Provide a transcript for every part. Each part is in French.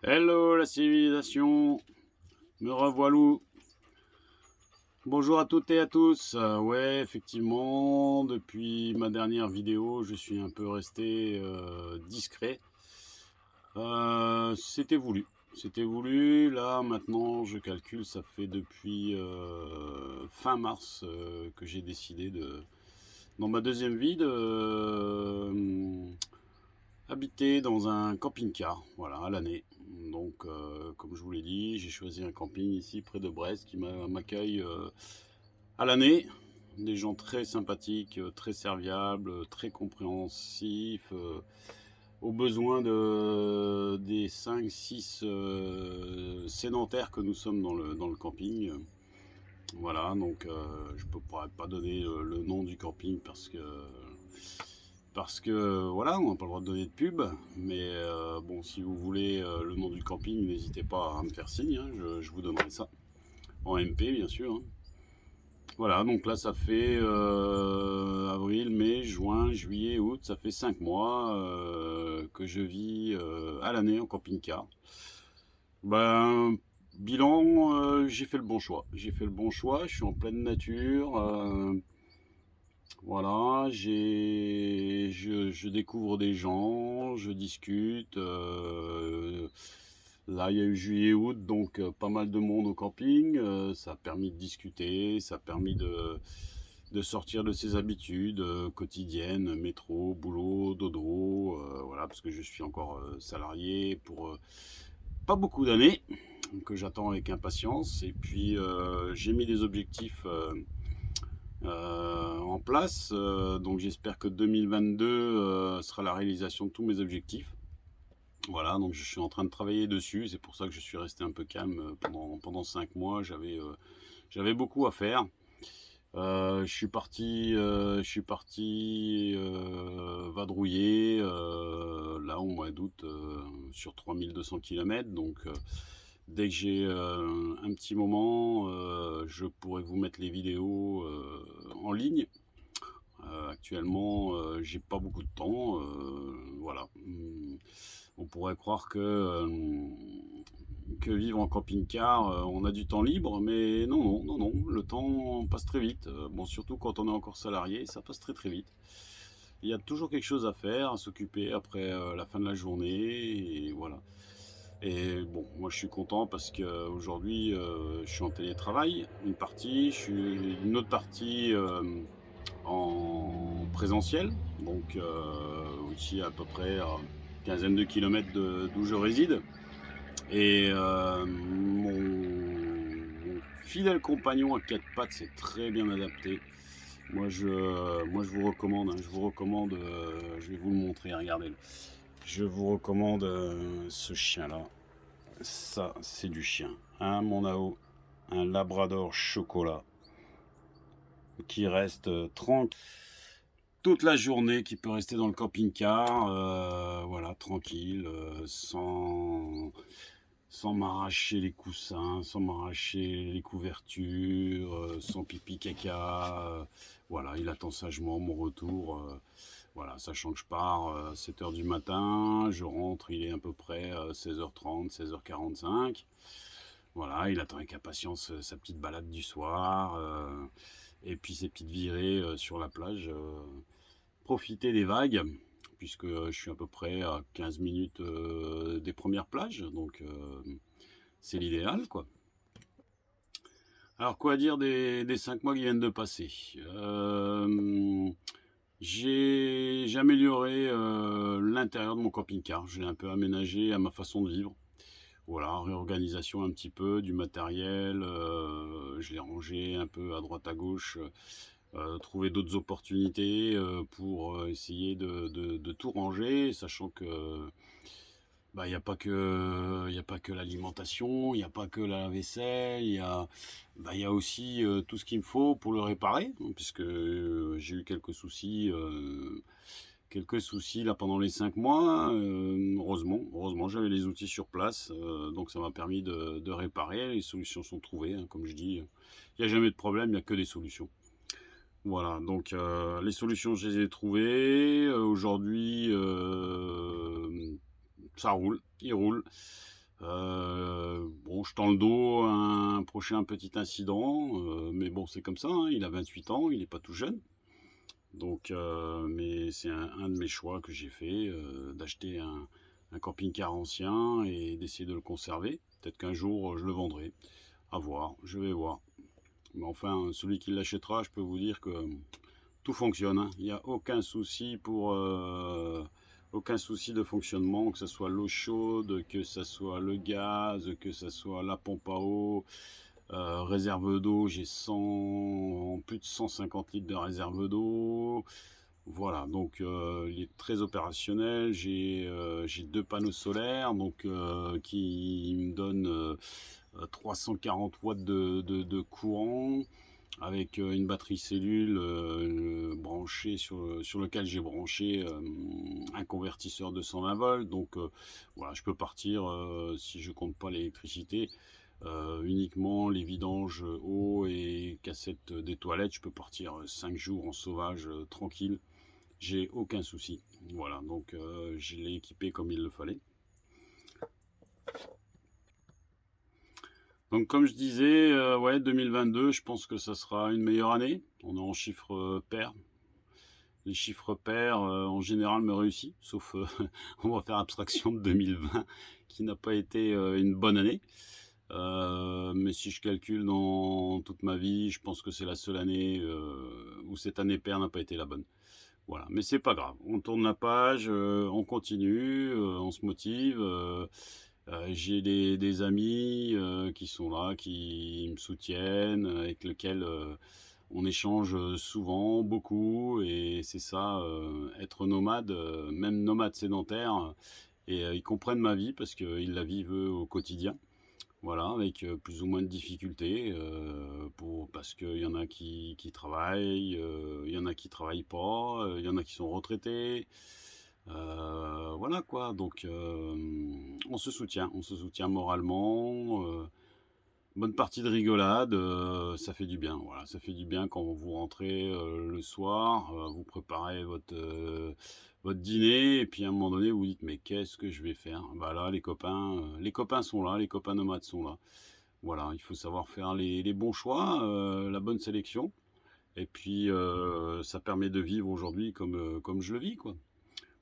Hello la civilisation, me revoilà. Bonjour à toutes et à tous. Ouais, effectivement, depuis ma dernière vidéo, je suis un peu resté discret. C'était voulu. C'était voulu. Là, maintenant, je calcule, ça fait depuis fin mars que j'ai décidé dans ma deuxième vie, habiter dans un camping-car, voilà, à l'année. Donc, comme je vous l'ai dit, j'ai choisi un camping ici près de Brest qui m'accueille à l'année. Des gens très sympathiques, très serviables, très compréhensifs, aux besoins des 5-6 sédentaires que nous sommes dans le camping. Voilà, donc je ne pourrais pas donner le nom du camping parce que voilà, on n'a pas le droit de donner de pub, mais bon, si vous voulez le nom du camping, n'hésitez pas à me faire signe, hein, je vous donnerai ça, en MP bien sûr. Hein. Voilà, donc là ça fait avril, mai, juin, juillet, août, ça fait 5 mois que je vis à l'année en camping-car. Ben, bilan, j'ai fait le bon choix. J'ai fait le bon choix, je suis en pleine nature. Voilà, je découvre des gens, je discute. Là, il y a eu juillet-août, donc pas mal de monde au camping. Ça a permis de discuter, ça a permis de sortir de ses habitudes quotidiennes, métro, boulot, dodo. Voilà, parce que je suis encore salarié pour pas beaucoup d'années, que j'attends avec impatience. Et puis, j'ai mis des objectifs en place. Donc j'espère que 2022 sera la réalisation de tous mes objectifs. Voilà, donc je suis en train de travailler dessus. C'est pour ça que je suis resté un peu calme pendant 5 mois. J'avais beaucoup à faire. Je suis parti vadrouiller là au mois d'août sur 3200 km. Donc dès que j'ai un petit moment, je pourrai vous mettre les vidéos en ligne. Actuellement, j'ai pas beaucoup de temps. Voilà. On pourrait croire que vivre en camping-car, on a du temps libre, mais non, non, non, non. Le temps passe très vite. Bon, surtout quand on est encore salarié, ça passe très très vite. Il y a toujours quelque chose à faire, à s'occuper après la fin de la journée, et voilà. Et bon, moi je suis content parce qu'aujourd'hui je suis en télétravail, une autre partie en présentiel, donc aussi à peu près à une quinzaine de kilomètres d'où je réside. Et mon fidèle compagnon à quatre pattes s'est très bien adapté. Moi je vous recommande, hein, je vais vous le montrer, regardez-le. Je vous recommande ce chien-là. Ça, c'est du chien. Un Monao, un Labrador chocolat qui reste tranquille toute la journée, qui peut rester dans le camping-car, voilà, tranquille, sans m'arracher les coussins, sans m'arracher les couvertures, sans pipi caca. Voilà, il attend sagement mon retour. Voilà, sachant que je pars à 7 h du matin, je rentre, il est à peu près 16 h 30, 16 h 45. Voilà, il attend avec impatience sa petite balade du soir, et puis ses petites virées sur la plage. Profiter des vagues, puisque je suis à peu près à 15 minutes des premières plages, donc c'est l'idéal, quoi. Alors, quoi dire des 5 mois qui viennent de passer? J'ai amélioré l'intérieur de mon camping-car, je l'ai un peu aménagé à ma façon de vivre. Voilà, réorganisation un petit peu du matériel, je l'ai rangé un peu à droite à gauche, trouver d'autres opportunités pour essayer de tout ranger, sachant que bah, il n'y a pas que l'alimentation, il n'y a pas que la vaisselle, il y a aussi tout ce qu'il me faut pour le réparer, hein, puisque j'ai eu quelques soucis là pendant les 5 mois. Heureusement, j'avais les outils sur place, donc ça m'a permis de réparer. Les solutions sont trouvées, hein, comme je dis, il n'y a jamais de problème, il n'y a que des solutions. Voilà, donc les solutions, je les ai trouvées. Aujourd'hui, ça roule, il roule. Bon, je tends le dos à un prochain petit incident, mais bon, c'est comme ça, hein, il a 28 ans, il est pas tout jeune. Donc, mais c'est un de mes choix que j'ai fait, d'acheter un camping-car ancien et d'essayer de le conserver. Peut-être qu'un jour, je le vendrai. À voir, je vais voir. Mais enfin, celui qui l'achètera, je peux vous dire que tout fonctionne, hein. Il n'y a aucun souci de fonctionnement, que ce soit l'eau chaude, que ce soit le gaz, que ce soit la pompe à eau, réserve d'eau, j'ai plus de 150 litres de réserve d'eau. Voilà, donc il est très opérationnel. J'ai deux panneaux solaires donc qui me donnent 340 watts de courant avec une batterie cellule branchée sur lequel j'ai branché un convertisseur de 120 volts. Donc voilà, je peux partir si je compte pas l'électricité. Uniquement les vidanges eau et cassettes des toilettes, je peux partir 5 jours en sauvage tranquille, j'ai aucun souci. Voilà, donc je l'ai équipé comme il le fallait. Donc comme je disais, ouais, 2022, je pense que ça sera une meilleure année. On est en chiffres pairs. Les chiffres pairs, en général, me réussissent, sauf on va faire abstraction de 2020, qui n'a pas été une bonne année. Mais si je calcule dans toute ma vie, je pense que c'est la seule année où cette année paire n'a pas été la bonne. Voilà, mais c'est pas grave. On tourne la page, on continue, on se motive. J'ai des amis qui sont là, qui me soutiennent, avec lesquels on échange souvent, beaucoup, et c'est ça, être nomade, même nomade sédentaire, et ils comprennent ma vie parce qu'ils la vivent eux, au quotidien. Voilà, avec plus ou moins de difficultés, parce qu'il y en a qui travaillent, il y en a qui travaillent pas, il y en a qui sont retraités. Voilà quoi, donc on se soutient moralement. Bonne partie de rigolade, ça fait du bien. Voilà, ça fait du bien quand vous rentrez le soir, vous préparez votre dîner, et puis à un moment donné, vous vous dites, mais qu'est-ce que je vais faire? Bah là, les copains sont là, les copains nomades sont là. Voilà, il faut savoir faire les bons choix, la bonne sélection, et puis ça permet de vivre aujourd'hui comme je le vis, quoi.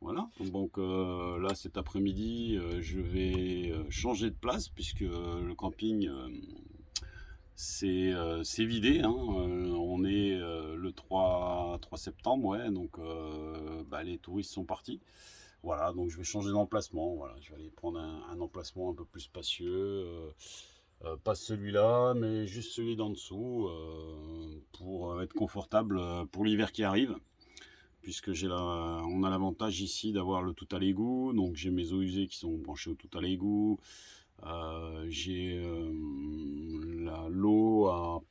Voilà, donc là cet après-midi, je vais changer de place puisque le camping c'est vidé, hein. On est le 3 septembre, ouais, donc bah, les touristes sont partis. Voilà, donc je vais changer d'emplacement. Voilà, je vais aller prendre un emplacement un peu plus spacieux. Pas celui-là, mais juste celui d'en dessous pour être confortable pour l'hiver qui arrive. Puisque on a l'avantage ici d'avoir le tout à l'égout, donc j'ai mes eaux usées qui sont branchées au tout à l'égout. J'ai l'eau à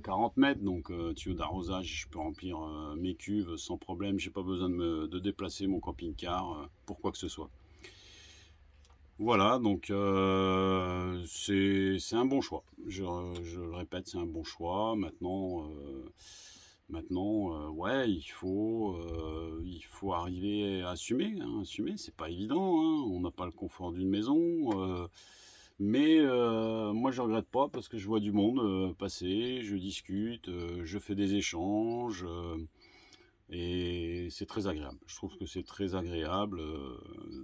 40 mètres, donc tuyau d'arrosage, je peux remplir mes cuves sans problème. J'ai pas besoin de déplacer mon camping-car pour quoi que ce soit. Voilà, donc c'est un bon choix. Je le répète, c'est un bon choix. Maintenant, ouais, il faut arriver à assumer, hein, assumer, c'est pas évident, hein, on n'a pas le confort d'une maison, mais moi je regrette pas parce que je vois du monde passer, je discute, je fais des échanges, et c'est très agréable. Je trouve que c'est très agréable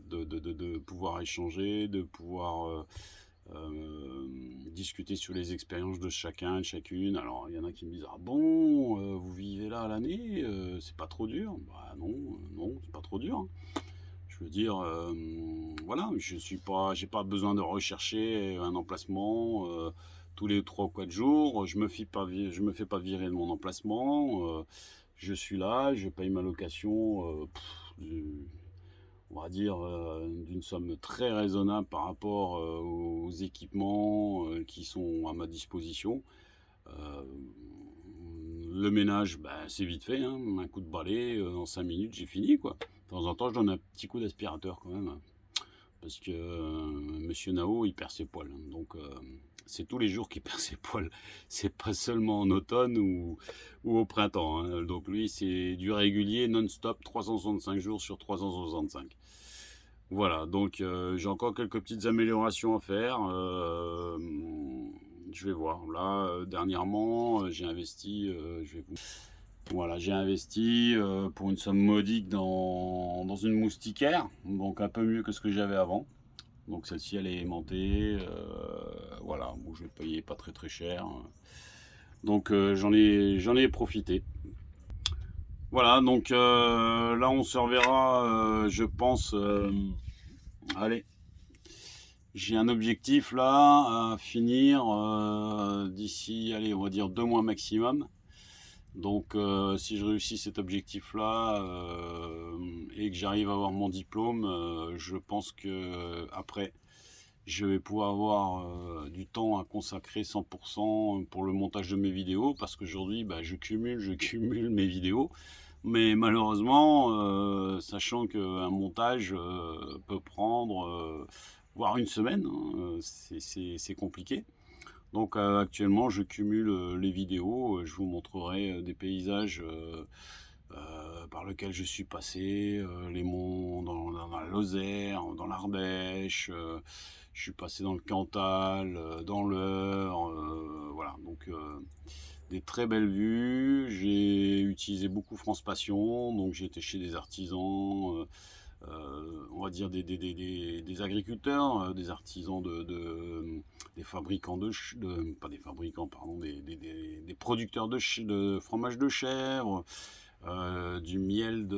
de pouvoir échanger, de pouvoir discuter sur les expériences de chacun, de chacune. Alors, il y en a qui me disent, ah bon, vous vivez là à l'année, c'est pas trop dur? Bah non, non, c'est pas trop dur, hein. Je veux dire, voilà, j'ai pas besoin de rechercher un emplacement tous les 3 ou 4 jours. Je me fais pas virer de mon emplacement. Je suis là, je paye ma location. On va dire, d'une somme très raisonnable par rapport aux équipements qui sont à ma disposition. Euh, le ménage, bah, c'est vite fait, hein. Un coup de balai, en 5 minutes, j'ai fini, quoi. De temps en temps, je donne un petit coup d'aspirateur quand même, hein, parce que Monsieur Nao, il perd ses poils, hein. Donc, c'est tous les jours qu'il perd ses poils. C'est pas seulement en automne ou au printemps, hein. Donc lui, c'est du régulier, non-stop, 365 jours sur 365. Voilà, donc j'ai encore quelques petites améliorations à faire. Je vais voir. Là, dernièrement, j'ai investi, voilà, j'ai investi pour une somme modique dans une moustiquaire, donc un peu mieux que ce que j'avais avant. Donc celle-ci, elle est aimantée, voilà, bon, je vais payer pas très très cher. Donc j'en ai profité. Voilà, donc là on se reverra, je pense. Allez, j'ai un objectif là à finir d'ici, allez, on va dire 2 mois maximum. Donc si je réussis cet objectif là et que j'arrive à avoir mon diplôme, je pense que après je vais pouvoir avoir du temps à consacrer 100% pour le montage de mes vidéos, parce qu'aujourd'hui bah, je cumule mes vidéos, mais malheureusement sachant qu'un montage peut prendre voire une semaine, hein, c'est compliqué. Donc actuellement je cumule les vidéos, je vous montrerai des paysages par lesquels je suis passé, les monts dans la Lozère, dans l'Ardèche, je suis passé dans le Cantal, dans l'Eure, voilà, donc des très belles vues. J'ai utilisé beaucoup France Passion, donc j'ai été chez des artisans, on va dire des agriculteurs, des artisans des fabricants pas des fabricants, pardon, des producteurs de fromage de chèvre, du miel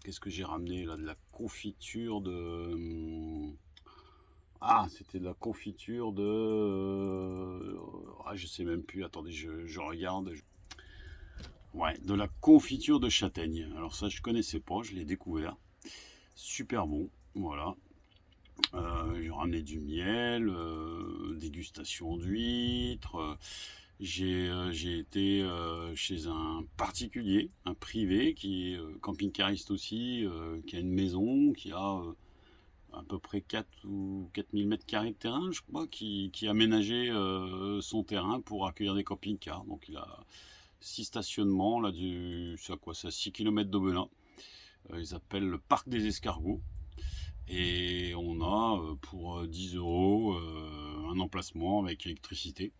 qu'est-ce que j'ai ramené là, de la confiture c'était de la confiture je sais même plus, attendez, je regarde. Ouais, de la confiture de châtaigne. Alors ça, je connaissais pas, je l'ai découvert. Super bon, voilà. J'ai ramené du miel, dégustation d'huîtres. J'ai été chez un particulier, un privé, qui est camping-cariste aussi, qui a une maison, qui a à peu près 4 ou 4000 mètres carrés de terrain, je crois, qui a aménagé son terrain pour accueillir des camping-cars. Donc il a 6 stationnements, là, c'est à quoi ça, 6 km d'Aubenas. Ils appellent le parc des escargots. Et on a pour 10 euros un emplacement avec électricité.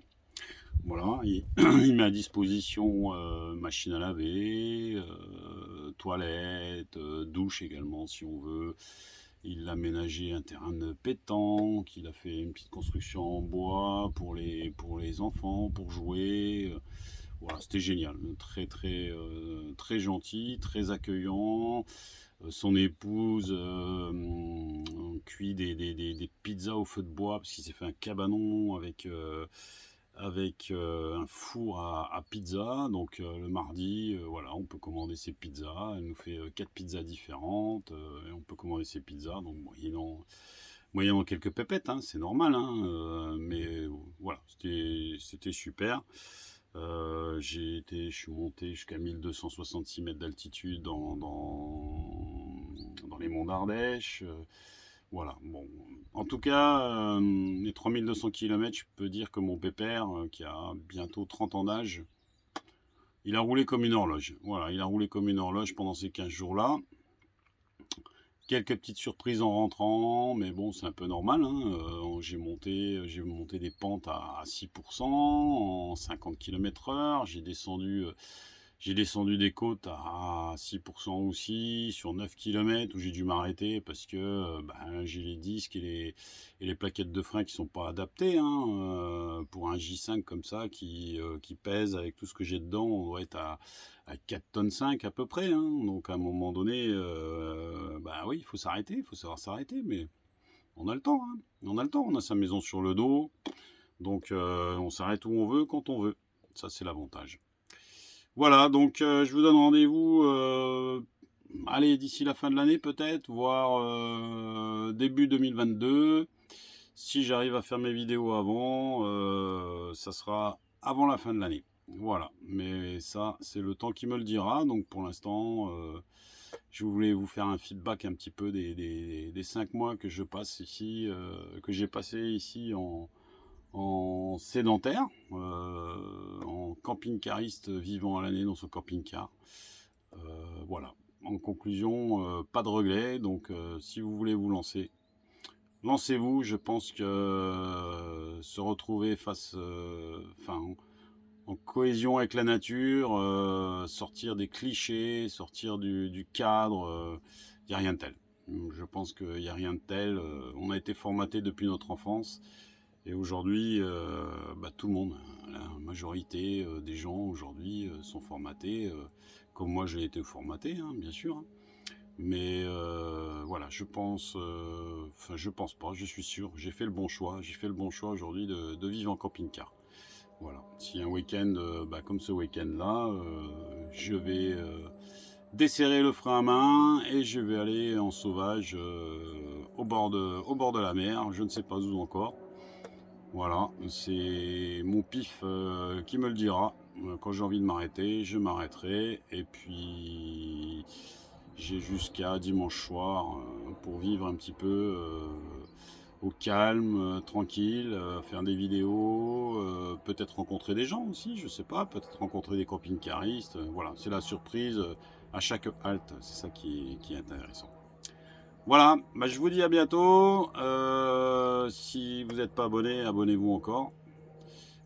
Voilà, il met à disposition machine à laver, toilette, douche également si on veut. Il a aménagé un terrain de pétanque, il a fait une petite construction en bois pour les enfants, pour jouer. Voilà, c'était génial, très très très gentil, très accueillant. Son épouse cuit des pizzas au feu de bois, parce qu'il s'est fait un cabanon avec un four à pizza. Donc le mardi, voilà, on peut commander ses pizzas. Elle nous fait 4 pizzas différentes et on peut commander ses pizzas. Donc moyennant quelques pépettes, hein, c'est normal, hein, mais voilà, c'était super. Je suis monté jusqu'à 1266 mètres d'altitude dans les monts d'Ardèche. Voilà, bon. En tout cas, les 3200 km, je peux dire que mon pépère, qui a bientôt 30 ans d'âge, il a roulé comme une horloge. Voilà, il a roulé comme une horloge pendant ces 15 jours-là. Quelques petites surprises en rentrant, mais bon, c'est un peu normal, hein. J'ai monté des pentes à 6% en 50 km/h. J'ai descendu des côtes à 6% aussi, sur 9 km où j'ai dû m'arrêter parce que j'ai les disques et les plaquettes de frein qui sont pas adaptées, hein, pour un J5 comme ça qui pèse avec tout ce que j'ai dedans. On doit être à 4 tonnes 5 à peu près, hein. Donc à un moment donné, oui, il faut s'arrêter, il faut savoir s'arrêter, mais on a le temps, hein. On a le temps, on a sa maison sur le dos, donc on s'arrête où on veut, quand on veut. Ça, c'est l'avantage. Voilà, donc je vous donne rendez-vous, allez, d'ici la fin de l'année peut-être, voire début 2022. Si j'arrive à faire mes vidéos avant, ça sera avant la fin de l'année. Voilà, mais ça, c'est le temps qui me le dira. Donc pour l'instant, je voulais vous faire un feedback un petit peu des 5 mois que je passe ici, que j'ai passé ici en sédentaire, en camping-cariste vivant à l'année dans ce camping-car. Voilà. en conclusion, pas de regrets. Donc, si vous voulez vous lancer, lancez-vous. Je pense que se retrouver en cohésion avec la nature, sortir des clichés, sortir du cadre, il n'y a rien de tel. Je pense qu'il n'y a rien de tel. On a été formaté depuis notre enfance. Et aujourd'hui, tout le monde, la majorité des gens aujourd'hui sont formatés, comme moi j'ai été formaté, hein, bien sûr. Hein. Mais voilà, je pense pas, je suis sûr, j'ai fait le bon choix. J'ai fait le bon choix aujourd'hui de vivre en camping-car. Voilà, si un week-end comme ce week-end-là, je vais desserrer le frein à main et je vais aller en sauvage au bord de la mer, je ne sais pas où encore. Voilà, c'est mon pif qui me le dira. Quand j'ai envie de m'arrêter, je m'arrêterai. Et puis, j'ai jusqu'à dimanche soir pour vivre un petit peu au calme, tranquille, faire des vidéos, peut-être rencontrer des gens aussi, je sais pas, peut-être rencontrer des camping-caristes. Voilà, c'est la surprise à chaque halte, c'est ça qui est intéressant. Voilà, je vous dis à bientôt. Si vous n'êtes pas abonné, abonnez-vous encore.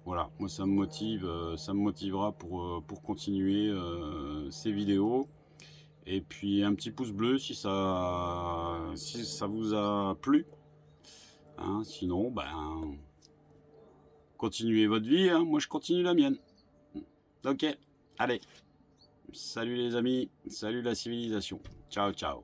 Voilà, moi ça me motivera pour continuer ces vidéos. Et puis un petit pouce bleu si ça vous a plu. Hein, sinon, continuez votre vie, hein. Moi je continue la mienne. Ok, allez, salut les amis, salut la civilisation. Ciao, ciao.